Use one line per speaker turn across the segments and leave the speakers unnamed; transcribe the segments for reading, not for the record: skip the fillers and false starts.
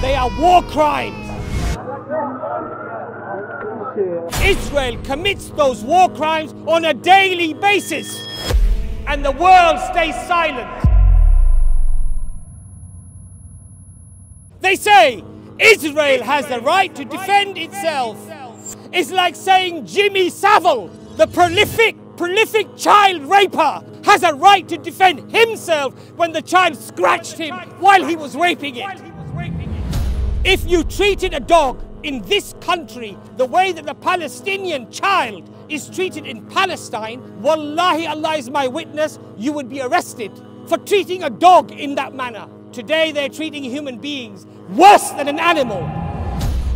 They are war crimes. Israel commits those war crimes on a daily basis, and the world stays silent. They say Israel has the right to defend itself. It's like saying Jimmy Savile, the prolific child raper, has a right to defend himself when the child scratched him while he was raping it. If you treated a dog in this country the way that the Palestinian child is treated in Palestine, wallahi, Allah is my witness, you would be arrested for treating a dog in that manner. Today they're treating human beings worse than an animal.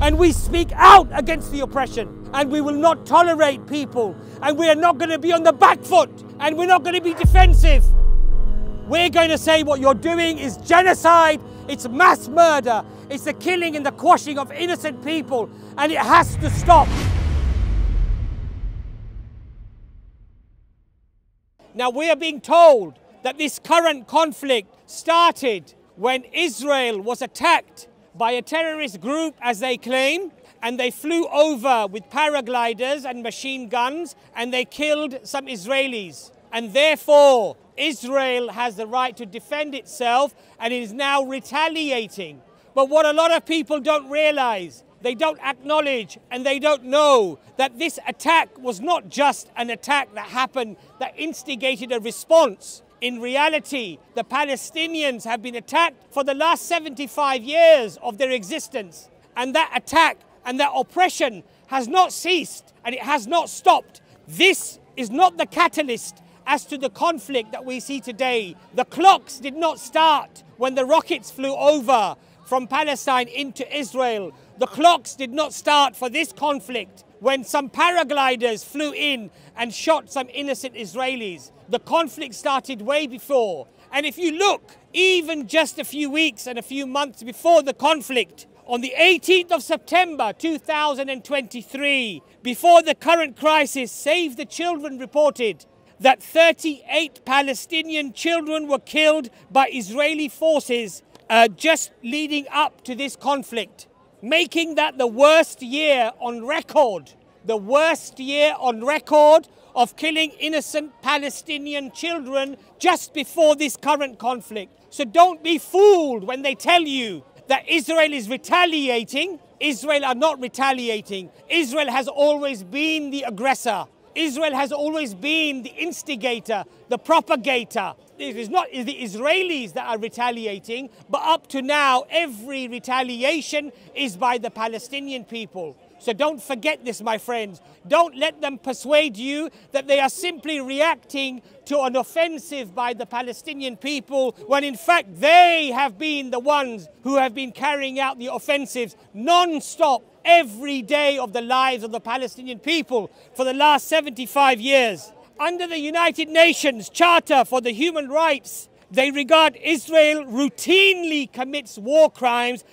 And we speak out against the oppression, and we will not tolerate people, and we are not going to be on the back foot, and we're not going to be defensive. We're going to say what you're doing is genocide, it's mass murder, it's the killing and the quashing of innocent people, and it has to stop. Now we are being told that this current conflict started when Israel was attacked by a terrorist group, as they claim, and they flew over with paragliders and machine guns, and they killed some Israelis. And therefore, Israel has the right to defend itself, and it is now retaliating. But what a lot of people don't realize, they don't acknowledge, and they don't know that this attack was not just an attack that happened, that instigated a response. In reality, the Palestinians have been attacked for the last 75 years of their existence. And that attack and that oppression has not ceased, and it has not stopped. This is not the catalyst as to the conflict that we see today. The clocks did not start when the rockets flew over from Palestine into Israel. The clocks did not start for this conflict when some paragliders flew in and shot some innocent Israelis. The conflict started way before. And if you look, even just a few weeks and a few months before the conflict, on the 18th of September 2023, before the current crisis, Save the Children reported that 38 Palestinian children were killed by Israeli forces just leading up to this conflict, making that the worst year on record, the worst year on record of killing innocent Palestinian children just before this current conflict. So don't be fooled when they tell you that Israel is retaliating. Israel are not retaliating. Israel has always been the aggressor. Israel has always been the instigator, the propagator. It is not the Israelis that are retaliating, but up to now, every retaliation is by the Palestinian people. So don't forget this, my friends. Don't let them persuade you that they are simply reacting to an offensive by the Palestinian people, when in fact they have been the ones who have been carrying out the offensives non-stop every day of the lives of the Palestinian people for the last 75 years. Under the United Nations Charter for the Human Rights, they regard Israel routinely commits war crimes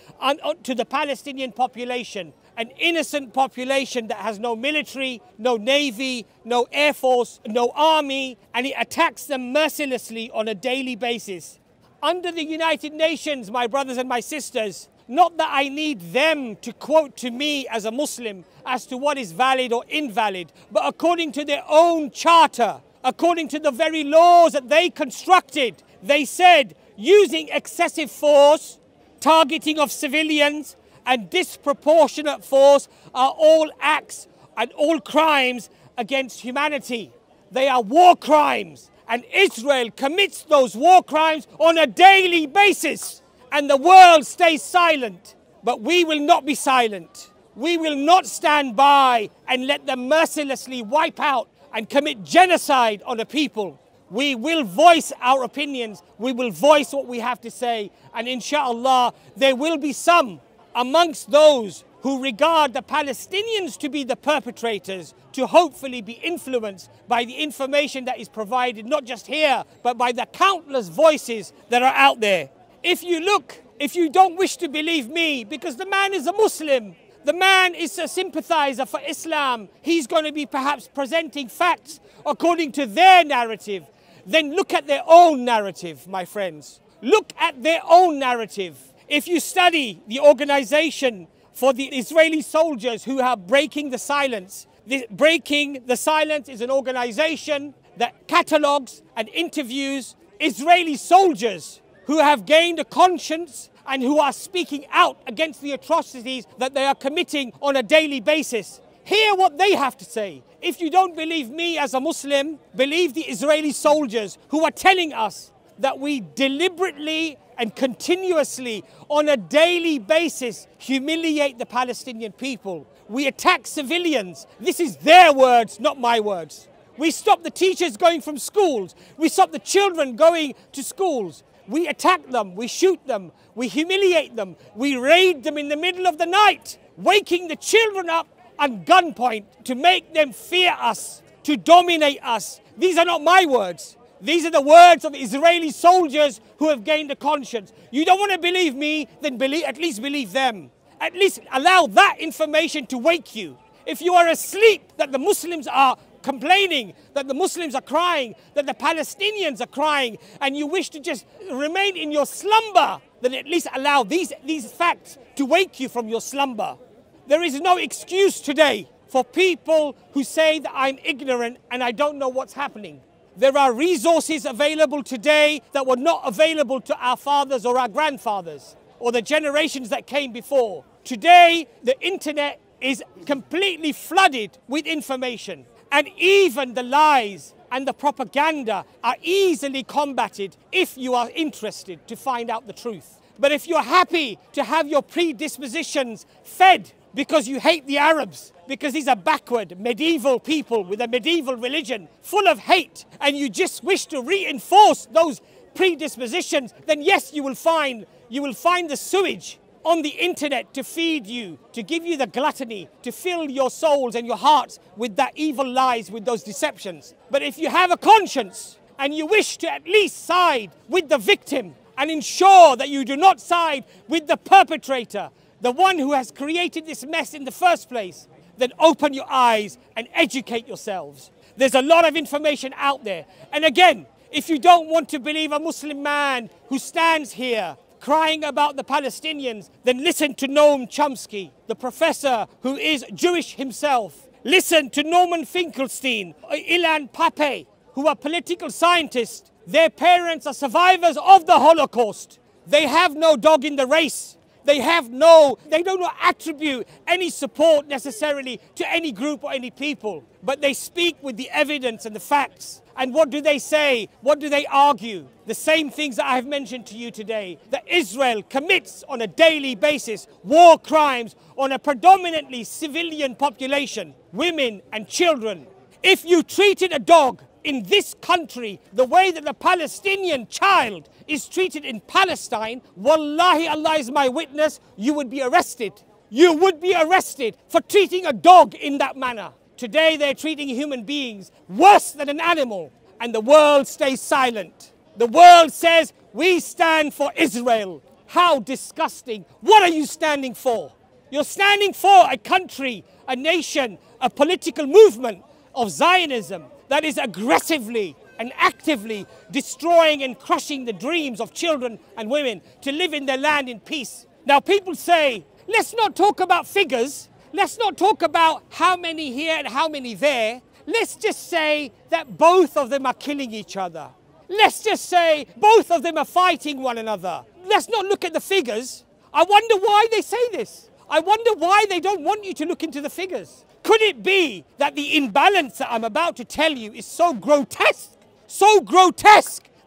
to the Palestinian population, an innocent population that has no military, no navy, no air force, no army, and it attacks them mercilessly on a daily basis. Under the United Nations, my brothers and my sisters, not that I need them to quote to me as a Muslim as to what is valid or invalid, but according to their own charter, according to the very laws that they constructed, they said using excessive force, targeting of civilians, and disproportionate force are all acts and all crimes against humanity. They are war crimes, and Israel commits those war crimes on a daily basis. And the world stays silent, but we will not be silent. We will not stand by and let them mercilessly wipe out and commit genocide on a people. We will voice our opinions. We will voice what we have to say. And inshallah, there will be some amongst those who regard the Palestinians to be the perpetrators to hopefully be influenced by the information that is provided, not just here, but by the countless voices that are out there. If you look, if you don't wish to believe me, because the man is a Muslim, the man is a sympathizer for Islam, he's going to be perhaps presenting facts according to their narrative, then look at their own narrative, my friends. Look at their own narrative. If you study the organization for the Israeli soldiers who are breaking the silence, Breaking the Silence is an organization that catalogues and interviews Israeli soldiers who have gained a conscience and who are speaking out against the atrocities that they are committing on a daily basis. Hear what they have to say. If you don't believe me as a Muslim, believe the Israeli soldiers who are telling us that we deliberately and continuously on a daily basis humiliate the Palestinian people. We attack civilians. This is their words, not my words. We stop the teachers going from schools. We stop the children going to schools. We attack them, we shoot them, we humiliate them, we raid them in the middle of the night, waking the children up at gunpoint to make them fear us, to dominate us. These are not my words. These are the words of Israeli soldiers who have gained a conscience. You don't want to believe me, then at least believe them. At least allow that information to wake you. If you are asleep that the Muslims are complaining, that the Muslims are crying, that the Palestinians are crying, and you wish to just remain in your slumber, then at least allow these facts to wake you from your slumber. There is no excuse today for people who say that I'm ignorant and I don't know what's happening. There are resources available today that were not available to our fathers or our grandfathers or the generations that came before. Today, the internet is completely flooded with information, and even the lies and the propaganda are easily combated if you are interested to find out the truth. But if you're happy to have your predispositions fed because you hate the Arabs, because these are backward medieval people with a medieval religion full of hate, and you just wish to reinforce those predispositions, then yes, you will find the sewage on the internet to feed you, to give you the gluttony, to fill your souls and your hearts with that evil lies, with those deceptions. But if you have a conscience and you wish to at least side with the victim and ensure that you do not side with the perpetrator, the one who has created this mess in the first place, then open your eyes and educate yourselves. There's a lot of information out there. And again, if you don't want to believe a Muslim man who stands here crying about the Palestinians, then listen to Noam Chomsky, the professor who is Jewish himself. Listen to Norman Finkelstein, Ilan Pappé, who are political scientists. Their parents are survivors of the Holocaust. They have no dog in the race. They do not attribute any support necessarily to any group or any people, but they speak with the evidence and the facts. And what do they say? What do they argue? The same things that I have mentioned to you today, that Israel commits on a daily basis war crimes on a predominantly civilian population, women and children. If you treated a dog in this country the way that the Palestinian child is treated in Palestine, wallahi, Allah is my witness, you would be arrested. You would be arrested for treating a dog in that manner. Today they're treating human beings worse than an animal, and the world stays silent. The world says, we stand for Israel. How disgusting. What are you standing for? You're standing for a country, a nation, a political movement of Zionism that is aggressively and actively destroying and crushing the dreams of children and women to live in their land in peace. Now people say, let's not talk about figures. Let's not talk about how many here and how many there. Let's just say that both of them are killing each other. Let's just say both of them are fighting one another. Let's not look at the figures. I wonder why they say this. I wonder why they don't want you to look into the figures. Could it be that the imbalance that I'm about to tell you is so grotesque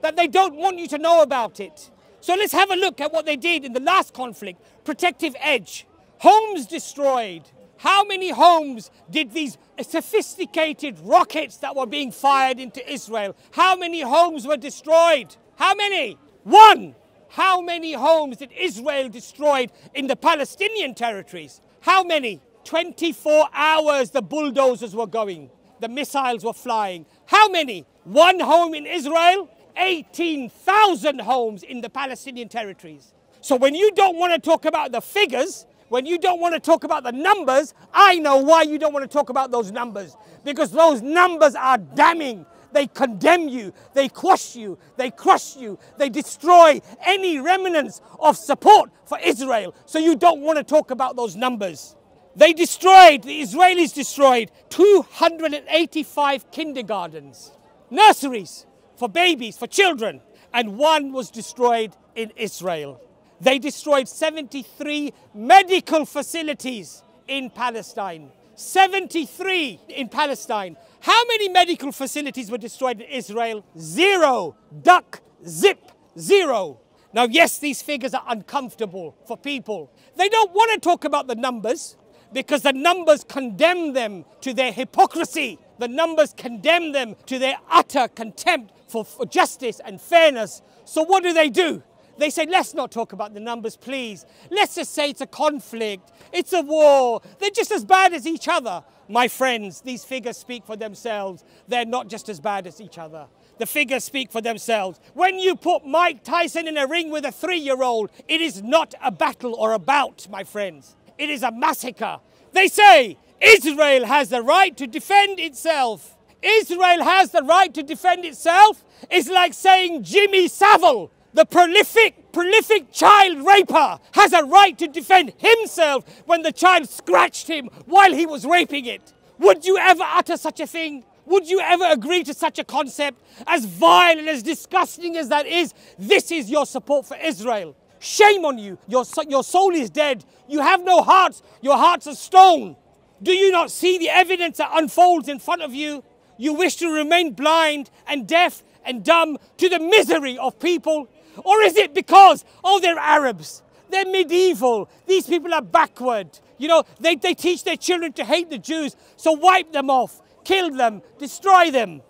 that they don't want you to know about it? So let's have a look at what they did in the last conflict. Protective edge. Homes destroyed. How many homes did these sophisticated rockets that were being fired into Israel, how many homes were destroyed? How many? One. How many homes did Israel destroy in the Palestinian territories? How many? 24 hours the bulldozers were going. The missiles were flying. How many? One home in Israel, 18,000 homes in the Palestinian territories. So when you don't want to talk about the figures, when you don't want to talk about the numbers, I know why you don't want to talk about those numbers. Because those numbers are damning. they condemn you, they quash you, they crush you, they destroy any remnants of support for Israel. So you don't want to talk about those numbers. The Israelis destroyed 285 kindergartens, nurseries for babies, for children, and one was destroyed in Israel. They destroyed 73 medical facilities in Palestine. 73 in Palestine. How many medical facilities were destroyed in Israel? 0. Duck, zip, 0. Now, yes, these figures are uncomfortable for people. They don't want to talk about the numbers because the numbers condemn them to their hypocrisy. The numbers condemn them to their utter contempt for justice and fairness. So what do? They say, let's not talk about the numbers, please. Let's just say it's a conflict, it's a war. They're just as bad as each other. My friends, these figures speak for themselves. They're not just as bad as each other. The figures speak for themselves. When you put Mike Tyson in a ring with a 3-year-old, it is not a battle or a bout, my friends. It is a massacre. They say Israel has the right to defend itself. Israel has the right to defend itself. It's like saying Jimmy Savile, the prolific child raper, has a right to defend himself when the child scratched him while he was raping it. Would you ever utter such a thing? Would you ever agree to such a concept? As vile and as disgusting as that is, this is your support for Israel. Shame on you. Your soul is dead. You have no hearts. Your hearts are stone. Do you not see the evidence that unfolds in front of you? You wish to remain blind and deaf and dumb to the misery of people? Or is it because, oh, they're Arabs, they're medieval, these people are backward. You know, they teach their children to hate the Jews, so wipe them off, kill them, destroy them.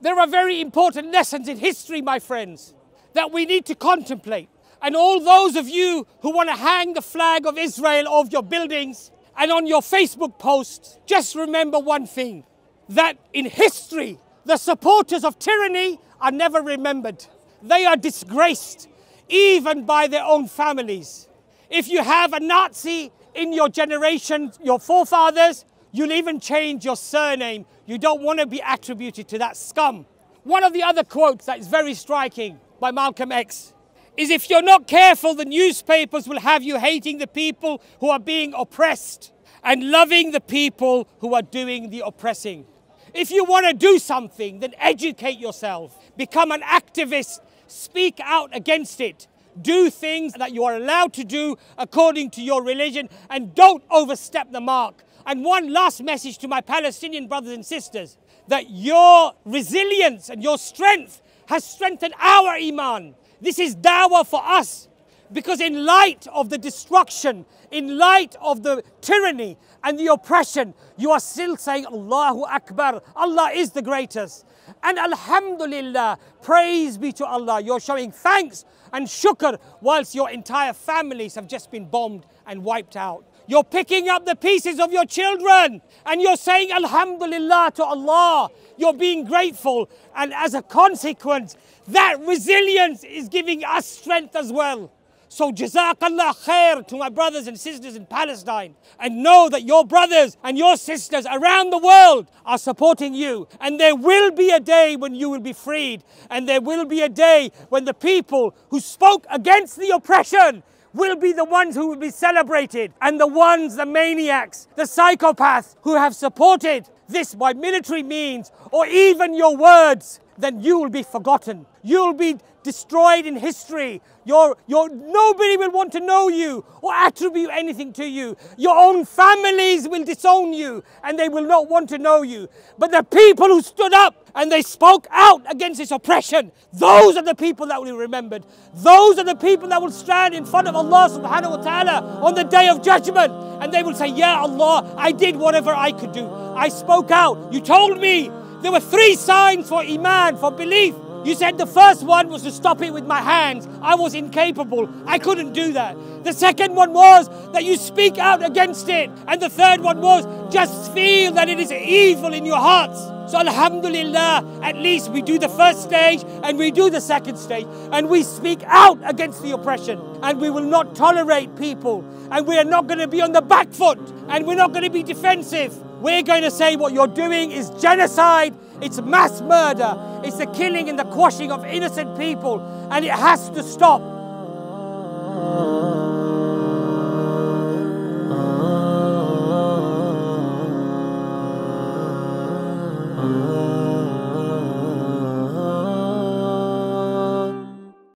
There are very important lessons in history, my friends, that we need to contemplate. And all those of you who want to hang the flag of Israel off your buildings and on your Facebook posts, just remember one thing, that in history, the supporters of tyranny are never remembered. They are disgraced, even by their own families. If you have a Nazi in your generation, your forefathers, you'll even change your surname. You don't want to be attributed to that scum. One of the other quotes that is very striking by Malcolm X is, if you're not careful, the newspapers will have you hating the people who are being oppressed and loving the people who are doing the oppressing. If you want to do something, then educate yourself. Become an activist. Speak out against it. Do things that you are allowed to do according to your religion, and don't overstep the mark. And one last message to my Palestinian brothers and sisters, that your resilience and your strength has strengthened our iman. This is dawah for us, because in light of the destruction, in light of the tyranny and the oppression, you are still saying Allahu Akbar. Allah is the greatest. And Alhamdulillah, praise be to Allah. You're showing thanks and shukr whilst your entire families have just been bombed and wiped out. You're picking up the pieces of your children and you're saying Alhamdulillah to Allah. You're being grateful, and as a consequence, that resilience is giving us strength as well. So Jazakallah khair to my brothers and sisters in Palestine, and know that your brothers and your sisters around the world are supporting you, and there will be a day when you will be freed, and there will be a day when the people who spoke against the oppression will be the ones who will be celebrated, and the maniacs, the psychopaths who have supported this by military means or even your words, then you will be forgotten. You'll be destroyed in history. Nobody will want to know you or attribute anything to you. Your own families will disown you and they will not want to know you. But the people who stood up and they spoke out against this oppression, those are the people that will be remembered. Those are the people that will stand in front of Allah subhanahu wa ta'ala on the day of judgment, and they will say, Ya Allah, I did whatever I could do. I spoke out. You told me there were 3 signs for iman, for belief. You said the first one was to stop it with my hands. I was incapable. I couldn't do that. The second one was that you speak out against it. And the third one was just feel that it is evil in your hearts. So Alhamdulillah, at least we do the first stage and we do the second stage. And we speak out against the oppression. And we will not tolerate people. And we are not going to be on the back foot. And we're not going to be defensive. We're going to say what you're doing is genocide It's mass murder. It's the killing and the quashing of innocent people, and it has to stop.